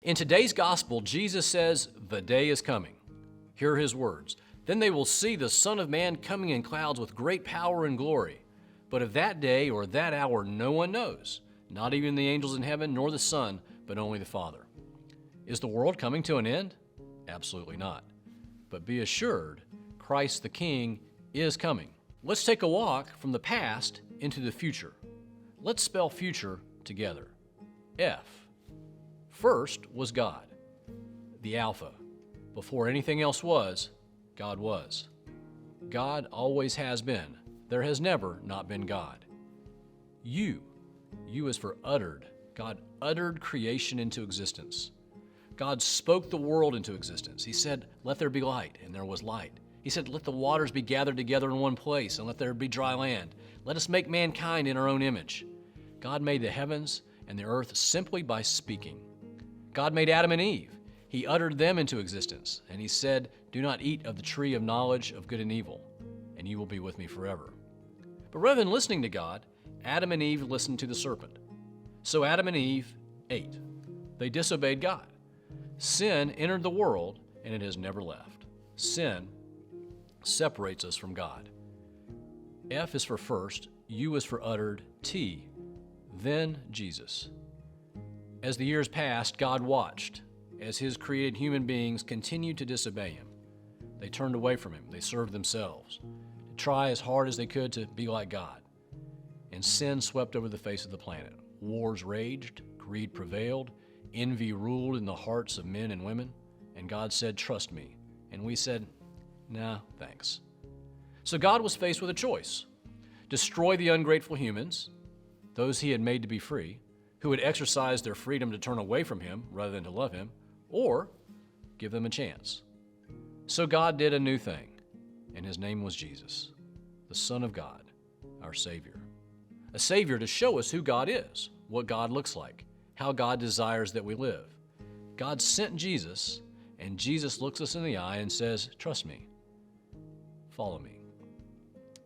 In today's gospel, Jesus says, "The day is coming." Here are his words. "Then they will see the Son of Man coming in clouds with great power and glory. But of that day or that hour no one knows, not even the angels in heaven nor the Son, but only the Father." Is the world coming to an end? Absolutely not. But be assured, Christ the King is coming. Let's take a walk from the past into the future. Let's spell future together. F. First was God, the Alpha. Before anything else was, God was. God always has been. There has never not been God. U is for uttered. God uttered creation into existence. God spoke the world into existence. He said, "Let there be light," and there was light. He said, "Let the waters be gathered together in one place, and let there be dry land. Let us make mankind in our own image." God made the heavens and the earth simply by speaking. God made Adam and Eve. He uttered them into existence, and he said, "Do not eat of the tree of knowledge of good and evil, and you will be with me forever." But rather than listening to God, Adam and Eve listened to the serpent. So Adam and Eve ate. They disobeyed God. Sin entered the world, and it has never left. Sin separates us from God. F is for first, U is for uttered, T, then Jesus. As the years passed, God watched as his created human beings continued to disobey him. They turned away from him. They served themselves, to try as hard as they could to be like God. And sin swept over the face of the planet. Wars raged, greed prevailed, envy ruled in the hearts of men and women, and God said, "Trust me." And we said, "Nah, thanks." So God was faced with a choice: destroy the ungrateful humans, those he had made to be free, who had exercised their freedom to turn away from him rather than to love him, or give them a chance. So God did a new thing, and his name was Jesus, the Son of God, our Savior. A Savior to show us who God is, what God looks like, how God desires that we live. God sent Jesus, and Jesus looks us in the eye and says, "Trust me, follow me."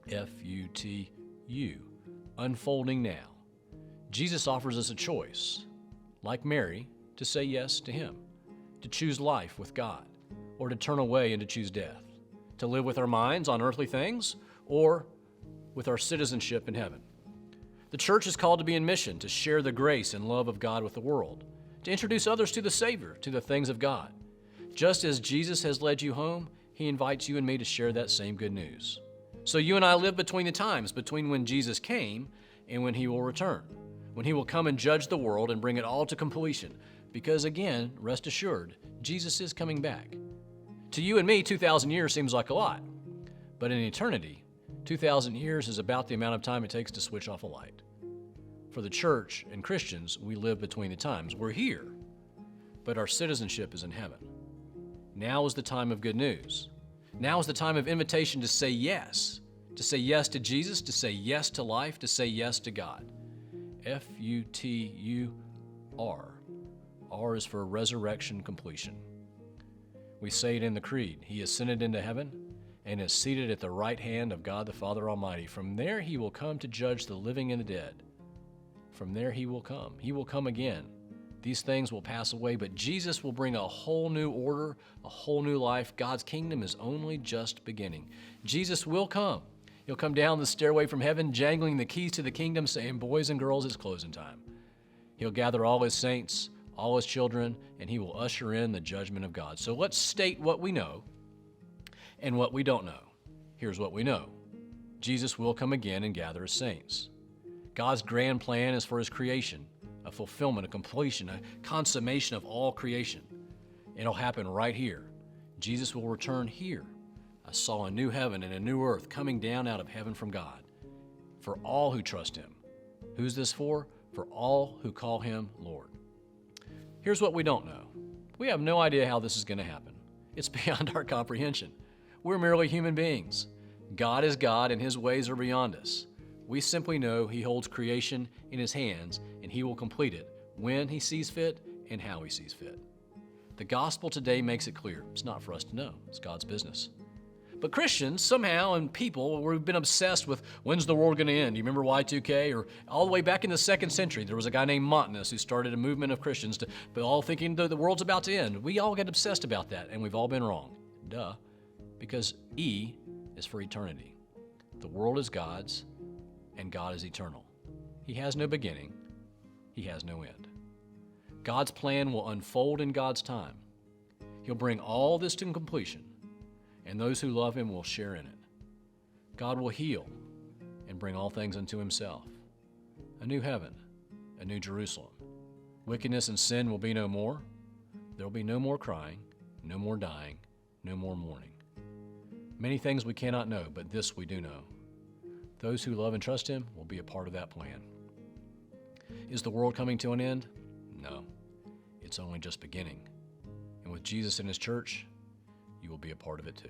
F-U-T-U, unfolding now. Jesus offers us a choice, like Mary, to say yes to him, to choose life with God, or to turn away and to choose death, to live with our minds on earthly things, or with our citizenship in heaven. The church is called to be in mission, to share the grace and love of God with the world, to introduce others to the Savior, to the things of God. Just as Jesus has led you home, he invites you and me to share that same good news. So you and I live between the times, between when Jesus came and when he will return, when he will come and judge the world and bring it all to completion. Because again, rest assured, Jesus is coming back. To you and me, 2,000 years seems like a lot. But in eternity, 2,000 years is about the amount of time it takes to switch off a light. For the church and Christians, we live between the times. We're here, but our citizenship is in heaven. Now is the time of good news. Now is the time of invitation to say yes to Jesus, to say yes to life, to say yes to God. F-U-T-U-R. R is for resurrection completion. We say it in the Creed. He ascended into heaven and is seated at the right hand of God the Father Almighty. From there he will come to judge the living and the dead. From there he will come. He will come again. These things will pass away, but Jesus will bring a whole new order, a whole new life. God's kingdom is only just beginning. Jesus will come. He'll come down the stairway from heaven, jangling the keys to the kingdom, saying, "Boys and girls, it's closing time." He'll gather all his saints, all his children, and he will usher in the judgment of God. So let's state what we know and what we don't know. Here's what we know. Jesus will come again and gather his saints. God's grand plan is for his creation, a fulfillment, a completion, a consummation of all creation. It'll happen right here. Jesus will return here. I saw a new heaven and a new earth coming down out of heaven from God, for all who trust him. Who's this for? For all who call him Lord. Here's what we don't know. We have no idea how this is going to happen. It's beyond our comprehension. We're merely human beings. God is God and his ways are beyond us. We simply know he holds creation in his hands and he will complete it when he sees fit and how he sees fit. The gospel today makes it clear. It's not for us to know. It's God's business. But Christians, somehow, and people, we've been obsessed with when's the world going to end? You remember Y2K? Or all the way back in the 2nd century, there was a guy named Montanus who started a movement of Christians, but all thinking the world's about to end. We all get obsessed about that, and we've all been wrong. Duh. Because E is for eternity. The world is God's, and God is eternal. He has no beginning. He has no end. God's plan will unfold in God's time. He'll bring all this to completion, and those who love him will share in it. God will heal and bring all things unto himself. A new heaven, a new Jerusalem. Wickedness and sin will be no more. There will be no more crying, no more dying, no more mourning. Many things we cannot know, but this we do know. Those who love and trust him will be a part of that plan. Is the world coming to an end? No, it's only just beginning. And with Jesus and his church, you will be a part of it too.